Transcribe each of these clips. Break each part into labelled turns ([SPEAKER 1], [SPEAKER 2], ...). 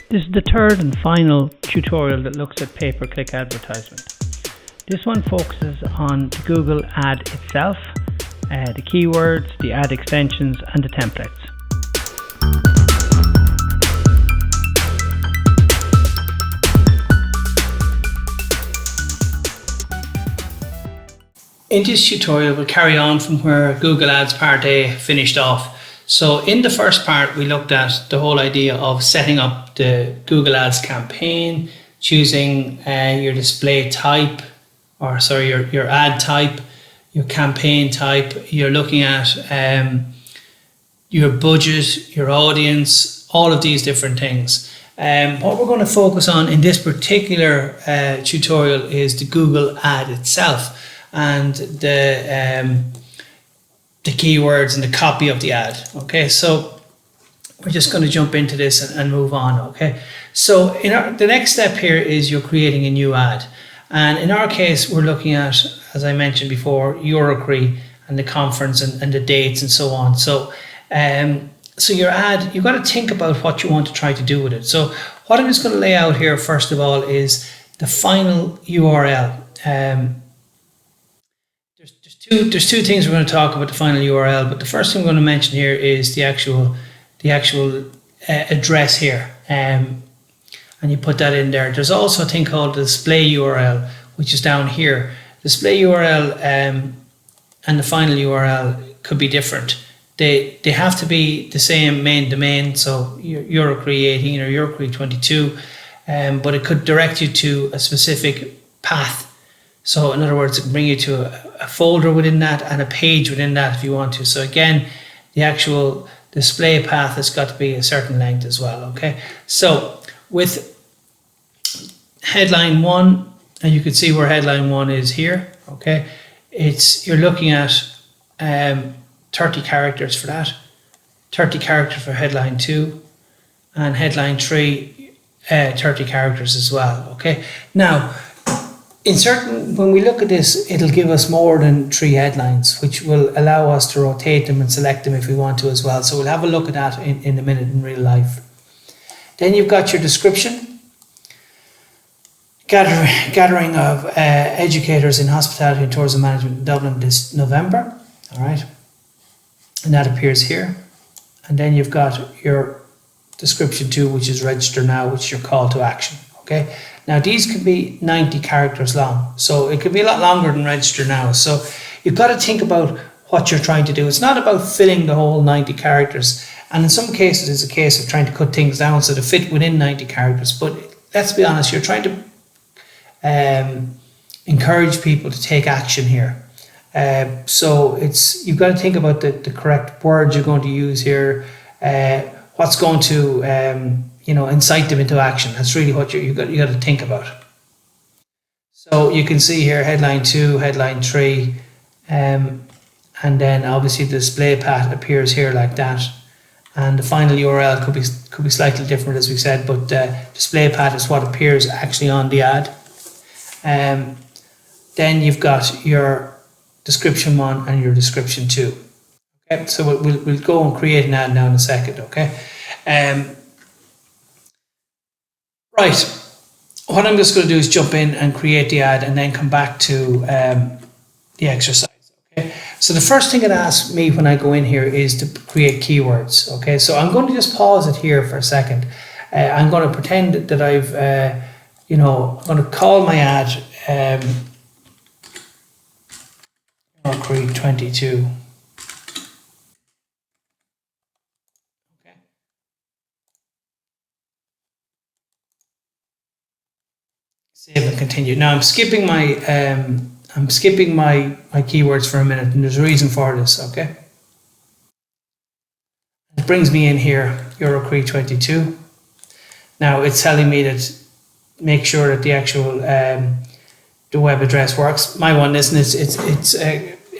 [SPEAKER 1] This is the third and final tutorial that looks at pay-per-click advertisement. This one focuses on the Google ad itself, the keywords, the ad extensions and the templates. In this tutorial we'll carry on from where Google Ads Part A finished off. So in the first part we looked at the whole idea of setting up the Google Ads campaign, choosing your display type, your ad type, your campaign type. You're looking at your budget, your audience, all of these different things. What we're going to focus on in this particular tutorial is the Google ad itself and the keywords and the copy of the ad. Okay, so we're just going to jump into this and move on. Okay, so the next step here is you're creating a new ad, and in our case we're looking at, as I mentioned before, Eurocre and the conference and the dates and so on. So so your ad, you've got to think about what you want to try to do with it. So what I'm just going to lay out here first of all is the final URL. There's two things we're going to talk about the final URL, but the first thing we're going to mention here is the actual address here, and you put that in there. There's also a thing called the display URL, which is down here. Display URL and the final URL could be different. They have to be the same main domain, so Eurocre 18 or Eurocre 22, but it could direct you to a specific path. So in other words, it can bring you to a folder within that and a page within that if you want to. So again, the actual display path has got to be a certain length as well. Okay, so with headline 1, and you can see where headline 1 is here. Okay, you're looking at 30 characters for that, 30 characters for headline 2, and headline 3 30 characters as well. Okay, now when we look at this, it'll give us more than 3 headlines, which will allow us to rotate them and select them if we want to as well. So we'll have a look at that in a minute in real life. Then you've got your description. Gathering of educators in hospitality and tourism management in Dublin this November. All right. And that appears here. And then you've got your description 2, which is register now, which is your call to action. Okay. Now these can be 90 characters long, so it could be a lot longer than register now. So you've got to think about what you're trying to do. It's not about filling the whole 90 characters, and in some cases it's a case of trying to cut things down so they fit within 90 characters. But let's be honest, you're trying to encourage people to take action here. So you've got to think about the correct words you're going to use here, what's going to incite them into action. That's really what you got to think about. So you can see here headline 2, headline 3, and then obviously the display path appears here like that, and the final URL could be slightly different as we said, but display path is what appears actually on the ad. Then you've got your description 1 and your description 2. Okay, so we'll go and create an ad now in a second. Okay. Right, what I'm just going to do is jump in and create the ad and then come back to the exercise. Okay, so the first thing it asks me when I go in here is to create keywords. Okay, so I'm going to just pause it here for a second. I'm going to pretend that I've, I'm going to call my ad Create 22. Save and continue. Now I'm skipping my keywords for a minute, and there's a reason for this. Okay, it brings me in here Eurocre 22. Now it's telling me that make sure that the actual the web address works. My one isn't.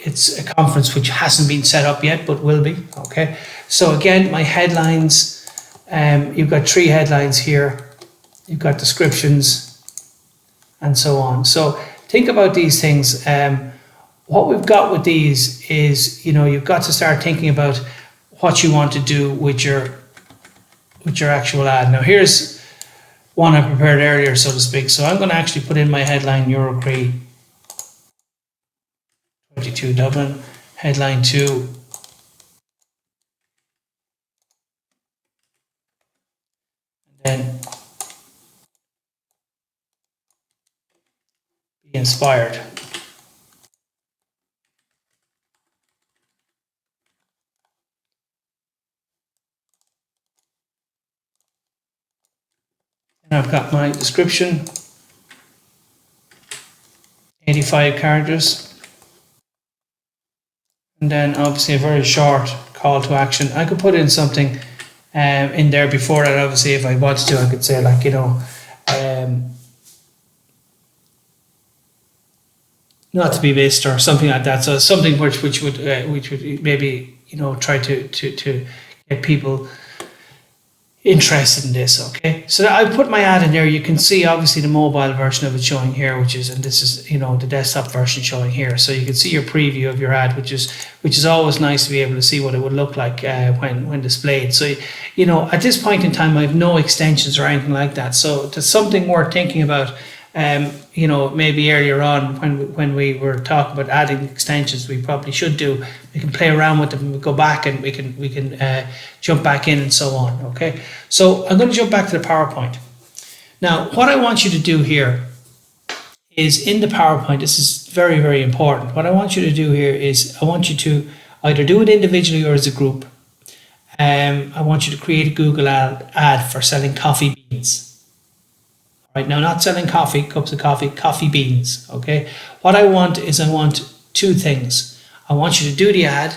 [SPEAKER 1] It's a conference which hasn't been set up yet, but will be. Okay, so again, my headlines. You've got 3 headlines here. You've got descriptions, and so on. So think about these things. What we've got with these is, you've got to start thinking about what you want to do with your actual ad. Now here's one I prepared earlier, so to speak. So I'm going to actually put in my headline Eurocree 22 Dublin, headline 2. And then be inspired. And I've got my description, 85 characters. And then obviously a very short call to action. I could put in something in there before that. Obviously, if I wanted to, I could say like, not to be missed or something like that. So something which would maybe try to get people interested in this. Okay, so I put my ad in there. You can see obviously the mobile version of it showing here, and this is the desktop version showing here. So you can see your preview of your ad, which is always nice to be able to see what it would look like when displayed. So at this point in time, I have no extensions or anything like that. So it's something worth thinking about. Maybe earlier on when we were talking about adding extensions, we probably should do. We can play around with them, we go back and we can jump back in and so on. Okay, so I'm going to jump back to the PowerPoint. Now, what I want you to do here is in the PowerPoint. This is very, very important. What I want you to do here is I want you to either do it individually or as a group. I want you to create a Google ad for selling coffee beans. Right now, not selling coffee, cups of coffee, coffee beans. Okay. What I want is two things. I want you to do the ad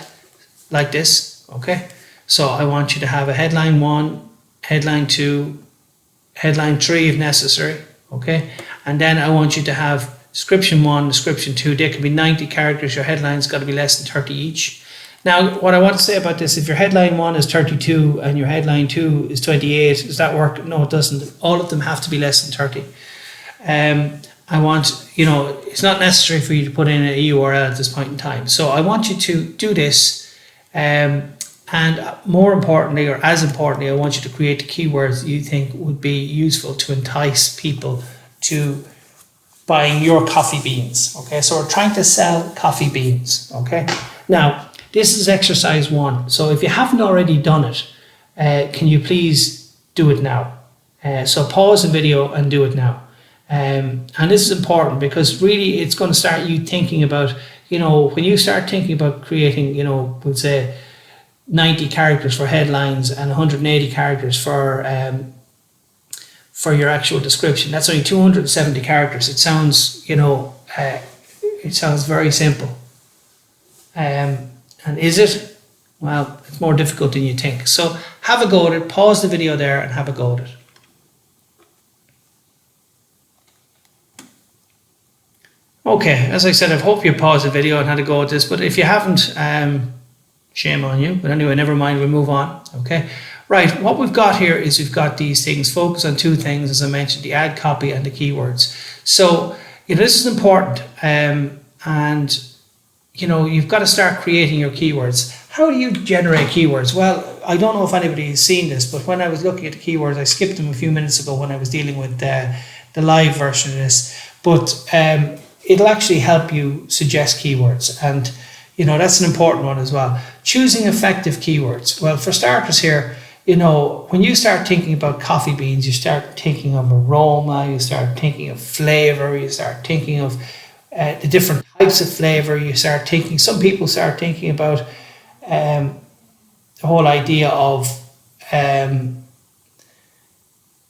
[SPEAKER 1] like this. Okay. So I want you to have a headline 1, headline 2, headline 3 if necessary. Okay. And then I want you to have description 1, description 2. There can be 90 characters. Your headline's got to be less than 30 each. Now, what I want to say about this, if your headline 1 is 32 and your headline 2 is 28, does that work? No, it doesn't. All of them have to be less than 30. I want, it's not necessary for you to put in a URL at this point in time. So I want you to do this. And more importantly, or as importantly, I want you to create the keywords you think would be useful to entice people to buying your coffee beans. Okay, so we're trying to sell coffee beans. Okay, now, this is exercise 1. So if you haven't already done it, can you please do it now? So pause the video and do it now. And this is important because really it's going to start you thinking about, when you start thinking about creating, we'll say 90 characters for headlines and 180 characters for your actual description. That's only 270 characters. It sounds, it sounds very simple. And is it? Well, it's more difficult than you think. So have a go at it. Pause the video there and have a go at it. Okay, as I said, I hope you paused the video and had a go at this. But if you haven't, shame on you. But anyway, never mind, we'll move on. Okay. Right, what we've got here is we've got these things. Focus on 2 things, as I mentioned, the ad copy and the keywords. So this is important. And you've got to start creating your keywords. How do you generate keywords? Well, I don't know if anybody has seen this, but when I was looking at the keywords, I skipped them a few minutes ago when I was dealing with the live version of this. But it'll actually help you suggest keywords. And, that's an important one as well. Choosing effective keywords. Well, for starters here, when you start thinking about coffee beans, you start thinking of aroma, you start thinking of flavor, you start thinking of the different types of flavor. Some people start thinking about the whole idea of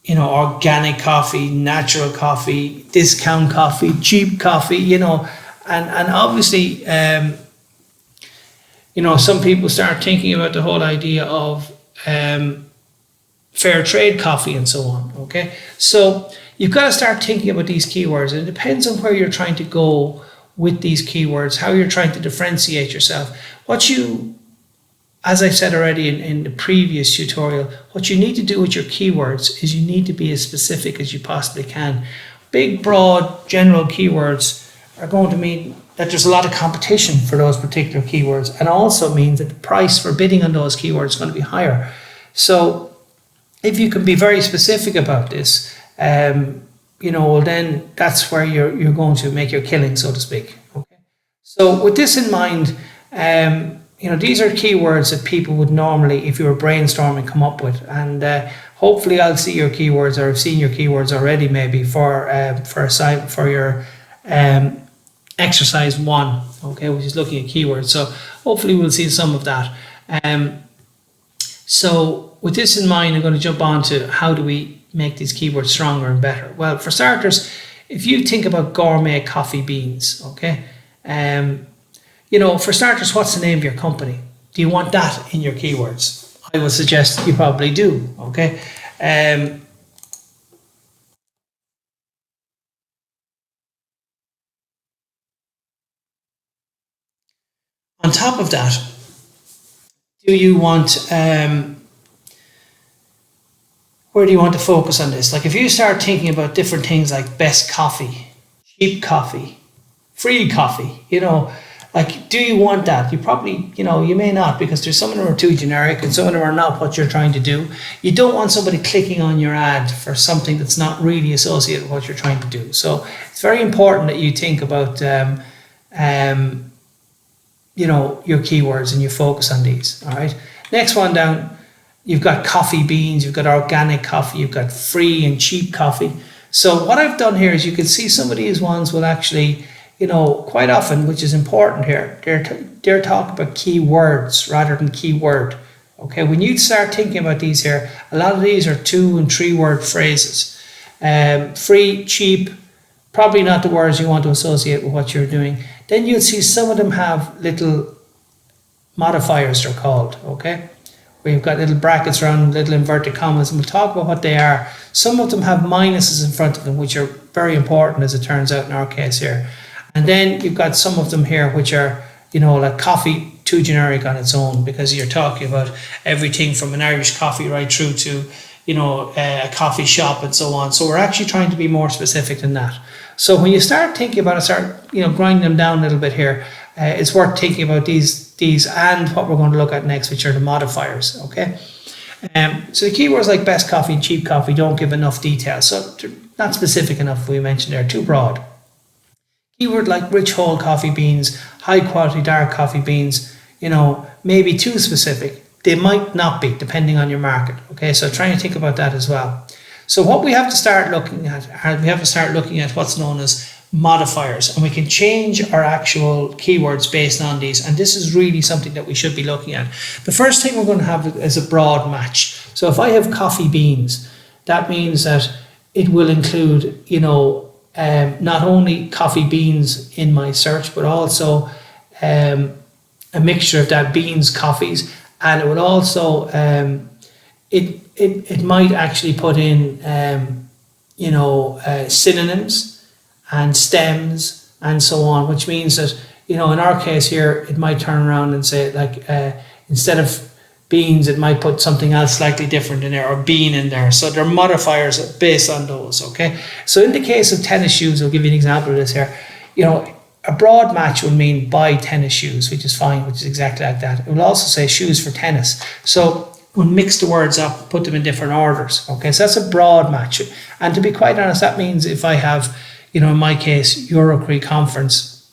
[SPEAKER 1] organic coffee, natural coffee, discount coffee, cheap coffee, and obviously some people start thinking about the whole idea of fair trade coffee and so on. Okay, so you've got to start thinking about these keywords, and it depends on where you're trying to go with these keywords, how you're trying to differentiate yourself. As I said already in the previous tutorial, what you need to do with your keywords is you need to be as specific as you possibly can. Big, broad, general keywords are going to mean that there's a lot of competition for those particular keywords, and also means that the price for bidding on those keywords is going to be higher. So if you can be very specific about this, well, then that's where you're going to make your killing, so to speak. Okay. So with this in mind, these are keywords that people would normally, if you were brainstorming, come up with. And hopefully I'll see your keywords, or I've seen your keywords already, maybe for your exercise 1, okay, which is looking at keywords. So hopefully we'll see some of that. So with this in mind, I'm going to jump on to how do we make these keywords stronger and better. Well, for starters, if you think about gourmet coffee beans, okay, for starters, what's the name of your company? Do you want that in your keywords? I would suggest you probably do, okay? On top of that, do you want, where do you want to focus on this? Like if you start thinking about different things like best coffee, cheap coffee, free coffee, like, do you want that? You probably, you may not, because there's some of them are too generic and some of them are not what you're trying to do. You don't want somebody clicking on your ad for something that's not really associated with what you're trying to do. So it's very important that you think about, your keywords and you focus on these. All right. Next one down, you've got coffee beans, you've got organic coffee, you've got free and cheap coffee. So what I've done here is you can see some of these ones will actually, quite often, which is important here, they're talking about keywords rather than keyword. Okay, when you start thinking about these here, a lot of these are 2 and 3 word phrases. Free, cheap, probably not the words you want to associate with what you're doing. Then you'll see some of them have little modifiers, they're called, okay? Where you've got little brackets around little inverted commas, and we'll talk about what they are. Some of them have minuses in front of them, which are very important, as it turns out in our case here. And then you've got some of them here which are, like coffee, too generic on its own, because you're talking about everything from an Irish coffee right through to, a coffee shop and so on. So we're actually trying to be more specific than that. So when you start thinking about it, grinding them down a little bit here, it's worth thinking about these and what we're going to look at next, which are the modifiers, okay? So the keywords like best coffee and cheap coffee don't give enough detail. So they're not specific enough, we mentioned they're too broad. Keyword like rich whole coffee beans, high quality dark coffee beans, maybe too specific. They might not be, depending on your market. Okay, so try and think about that as well. So what we have to start looking at, what's known as modifiers, and we can change our actual keywords based on these. And this is really something that we should be looking at. The first thing we're going to have is a broad match. So if I have coffee beans, that means that it will include, not only coffee beans in my search, but also a mixture of that beans, coffees, and it would also it might actually put in synonyms and stems and so on, which means that in our case here it might turn around and say like instead of beans it might put something else slightly different in there, or bean in there. So there are modifiers based on those. Okay, so in the case of tennis shoes, I'll give you an example of this here. A broad match will mean buy tennis shoes, which is fine, which is exactly like that. It will also say shoes for tennis. So we'll mix the words up, put them in different orders. Okay, so that's a broad match. And to be quite honest, that means if I have, in my case, Eurocre conference,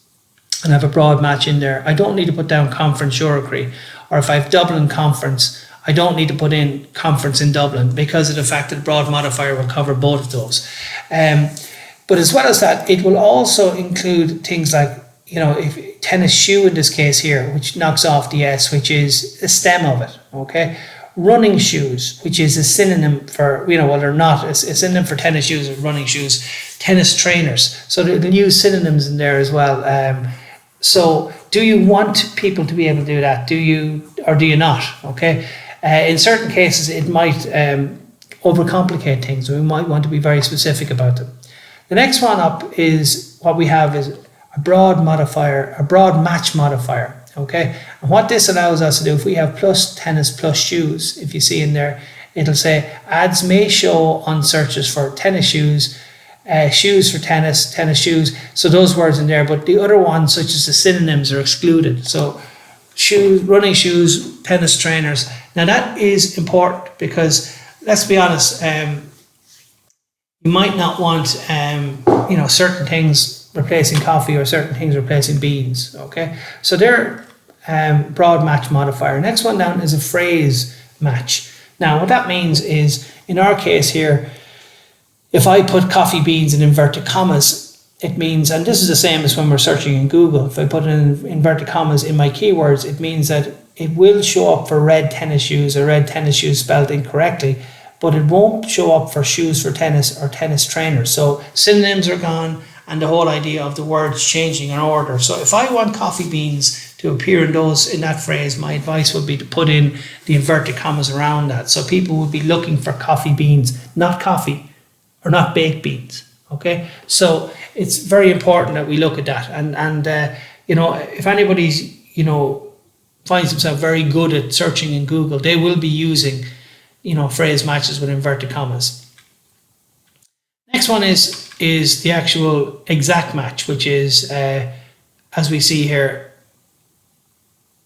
[SPEAKER 1] and I have a broad match in there, I don't need to put down conference Eurocre. Or if I have Dublin conference, I don't need to put in conference in Dublin, because of the fact that the broad modifier will cover both of those. But as well as that, it will also include things like, if tennis shoe in this case here, which knocks off the S, which is a stem of it, okay? Running shoes, which is a synonym for, they're not, a synonym for tennis shoes or running shoes, tennis trainers. So they'll use synonyms in there as well. So do you want people to be able to do that? Do you, or do you not? Okay. In certain cases, it might overcomplicate things. We might want to be very specific about them. The next one up is what we have is a broad modifier, a broad match modifier. Okay. And what this allows us to do, if we have plus tennis plus shoes, if you see in there, it'll say ads may show on searches for tennis shoes, shoes for tennis, tennis shoes. So those words in there, but the other ones, such as the synonyms, are excluded. So shoes, running shoes, tennis trainers. Now that is important because let's be honest, You might not want, certain things replacing coffee or certain things replacing beans. Okay, so they're broad match modifier. Next one down is a phrase match. Now, what that means is, in our case here, if I put coffee beans in inverted commas, it means, and this is the same as when we're searching in Google, if I put in inverted commas in my keywords, it means that it will show up for red tennis shoes or red tennis shoes spelled incorrectly, but it won't show up for shoes for tennis or tennis trainers. So synonyms are gone, and the whole idea of the words changing in order. So if I want coffee beans to appear in that phrase, my advice would be to put in the inverted commas around that. So people would be looking for coffee beans, not coffee or not baked beans. Okay, so it's very important that we look at that. And if anybody's, finds himself very good at searching in Google, they will be using, phrase matches with inverted commas. Next one is the actual exact match, which is, as we see here,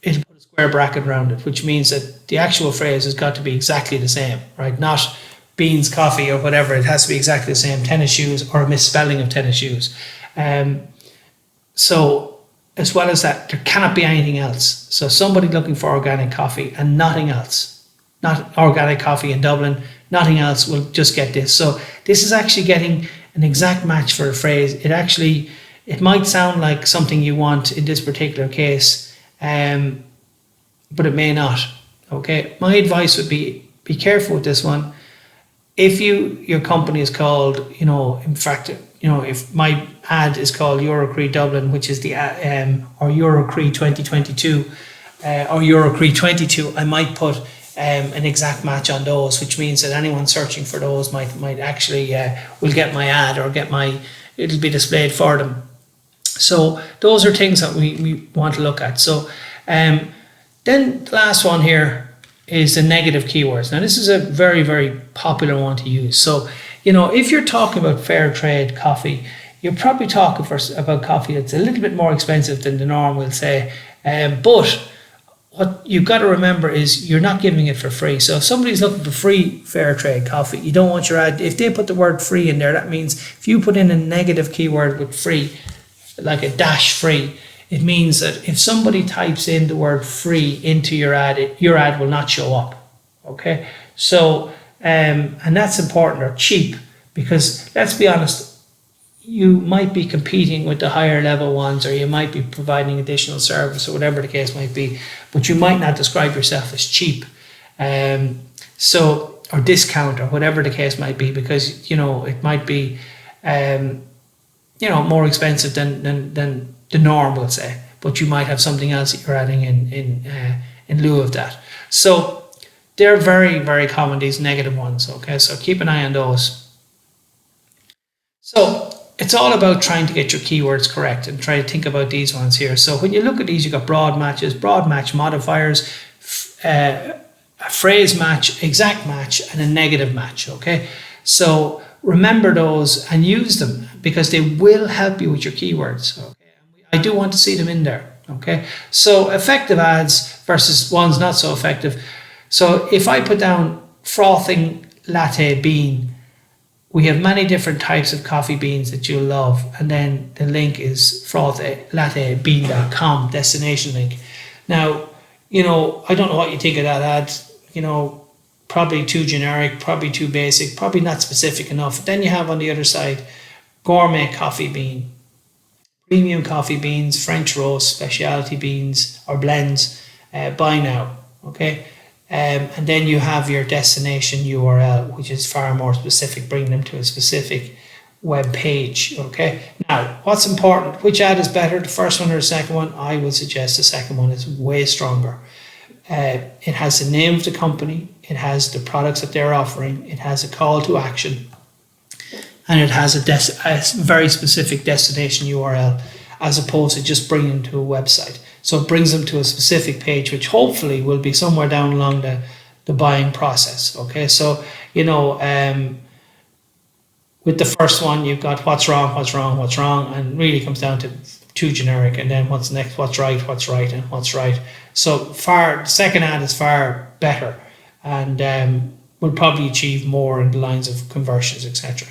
[SPEAKER 1] it'll put a square bracket around it, which means that the actual phrase has got to be exactly the same, right? Not beans, coffee, or whatever. It has to be exactly the same. Tennis shoes, or a misspelling of tennis shoes. So as well as that, there cannot be anything else. So somebody looking for organic coffee and nothing else, not organic coffee in Dublin, nothing else will just get this. So this is actually getting an exact match for a phrase. It might sound like something you want in this particular case, but it may not. Okay, my advice would be careful with this one. If your company is called, in fact, if my ad is called Eurocree Dublin, which is the or Eurocree 2022 or Eurocree 22, I might put an exact match on those, which means that anyone searching for those might actually will get my ad or it'll be displayed for them. So those are things that we want to look at. So then the last one here is the negative keywords. Now, this is a very, very popular one to use. So, if you're talking about fair trade coffee, you're probably talking about coffee that's a little bit more expensive than the norm, we'll say. But what you've got to remember is you're not giving it for free. So if somebody's looking for free fair trade coffee, you don't want your ad. If they put the word free in there, that means if you put in a negative keyword with free, like a dash free, it means that if somebody types in the word free into your ad will not show up. Okay, so and that's important, or cheap, because let's be honest, you might be competing with the higher level ones, or you might be providing additional service, or whatever the case might be, but you might not describe yourself as cheap, or discount, or whatever the case might be, because it might be more expensive than the norm, we'll say, but you might have something else that you're adding in lieu of that. So they're very, very common, these negative ones. Okay, so keep an eye on those. So it's all about trying to get your keywords correct and try to think about these ones here. So when you look at these, you've got broad matches, broad match modifiers, a phrase match, exact match, and a negative match. Okay, so remember those and use them, because they will help you with your keywords. Okay, I do want to see them in there. Okay, so effective ads versus ones not so effective. So if I put down frothing latte bean, we have many different types of coffee beans that you'll love, and then the link is frothilattebean.com destination link. Now, I don't know what you think of that ad. Probably too generic, probably too basic, probably not specific enough. Then you have on the other side gourmet coffee bean, premium coffee beans, French roast, specialty beans or blends, buy now. Okay, and then you have your destination URL, which is far more specific, bringing them to a specific web page. Okay, now what's important? Which ad is better, the first one or the second one? I would suggest the second one is way stronger. It has the name of the company, it has the products that they're offering, it has a call to action, and it has a very specific destination URL, as opposed to just bringing them to a website. So it brings them to a specific page, which hopefully will be somewhere down along the buying process. Okay, so with the first one, you've got what's wrong, and really comes down to too generic, and then what's next, what's right, and what's right. So the second ad is far better, and will probably achieve more in the lines of conversions, etc.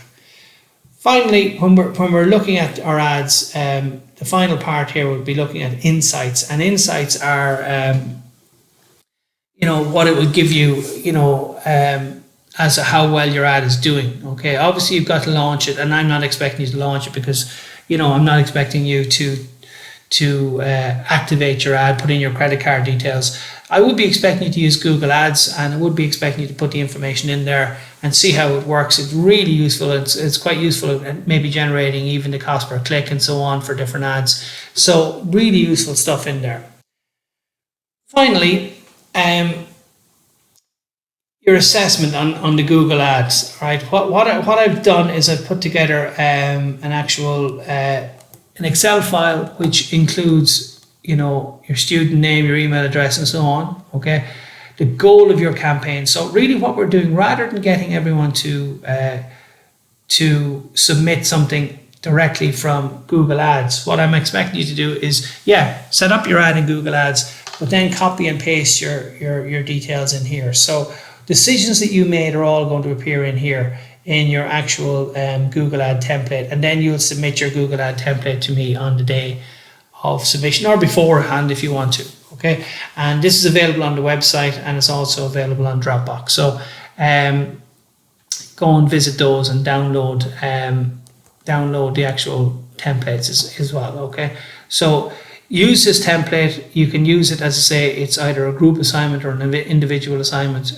[SPEAKER 1] Finally, when we're looking at our ads, the final part here would be looking at insights, and insights are what it would give you, as to how well your ad is doing. Okay, obviously you've got to launch it, and I'm not expecting you to launch it because I'm not expecting you to activate your ad, put in your credit card details. I would be expecting you to use Google Ads, and I would be expecting you to put the information in there and see how it works. It's really useful. It's quite useful at maybe generating even the cost per click and so on for different ads. So really useful stuff in there. Finally, your assessment on the Google Ads, right? What I've done is I've put together an actual an Excel file which includes your student name, your email address, and so on. Okay, the goal of your campaign. So really, what we're doing, rather than getting everyone to submit something directly from Google Ads, what I'm expecting you to do is set up your ad in Google Ads, but then copy and paste your details in here. So decisions that you made are all going to appear in here in your actual Google Ad template, and then you'll submit your Google Ad template to me on the day of submission or beforehand if you want to. Okay, and this is available on the website, and it's also available on Dropbox. So go and visit those and download the actual templates as well. Okay, so use this template. You can use it, as I say, it's either a group assignment or an individual assignment,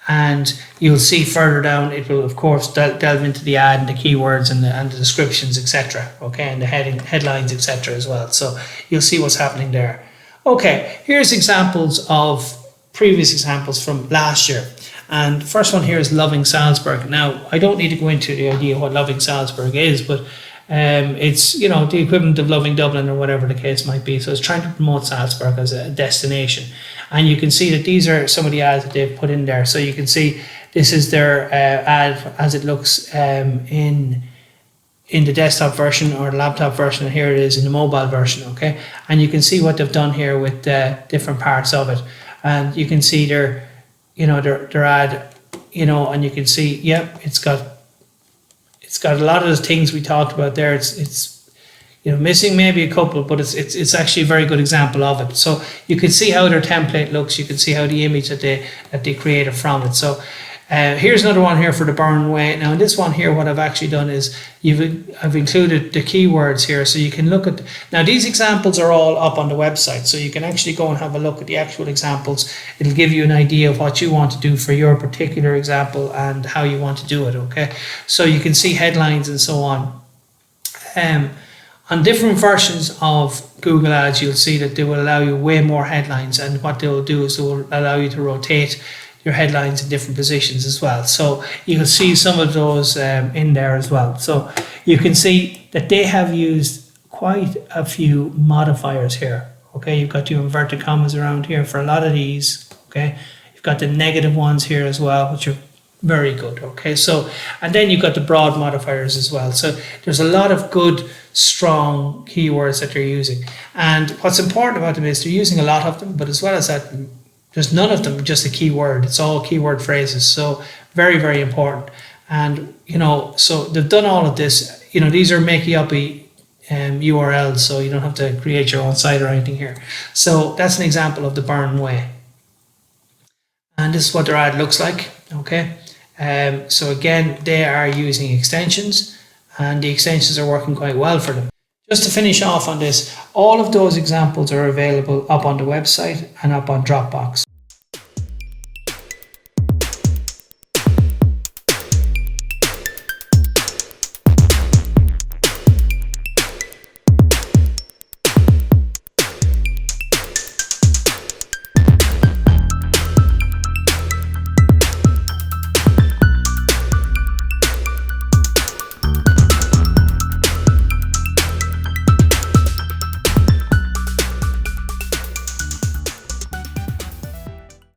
[SPEAKER 1] and you'll see further down it will of course delve into the ad and the keywords and the descriptions, etc. Okay, and the headlines, etc. as well. So you'll see what's happening there. Okay, here's examples of previous examples from last year, and the first one here is Loving Salzburg. Now I don't need to go into the idea of what Loving Salzburg is, but it's the equivalent of Loving Dublin or whatever the case might be. So it's trying to promote Salzburg as a destination, and you can see that these are some of the ads that they've put in there. So you can see this is their ad as it looks in the desktop version or the laptop version, and here it is in the mobile version. Okay, and you can see what they've done here with different parts of it, and you can see their ad, and you can see it's got a lot of the things we talked about there. It's missing maybe a couple, but it's actually a very good example of it. So you can see how their template looks. You can see how the image that they created from it. So here's another one here for the Burn Way. Now in this one here, what I've actually done is I've included the keywords here, so you can look at. Now these examples are all up on the website, so you can actually go and have a look at the actual examples. It'll give you an idea of what you want to do for your particular example and how you want to do it. Okay, so you can see headlines and so on. On different versions of Google Ads, you'll see that they will allow you way more headlines, and what they will do is they will allow you to rotate your headlines in different positions as well. So you can see some of those in there as well. So you can see that they have used quite a few modifiers here. Okay, you've got your inverted commas around here for a lot of these. Okay, you've got the negative ones here as well, which are very good. Okay, so and then you've got the broad modifiers as well. So there's a lot of good, strong keywords that they're using. And what's important about them is they're using a lot of them, but as well as that, there's none of them just a keyword. It's all keyword phrases. So very, very important. And so they've done all of this. These are makey uppy URLs, so you don't have to create your own site or anything here. So that's an example of the Burn Way. And this is what their ad looks like. Okay. So again, they are using extensions, and the extensions are working quite well for them. Just to finish off on this, all of those examples are available up on the website and up on Dropbox.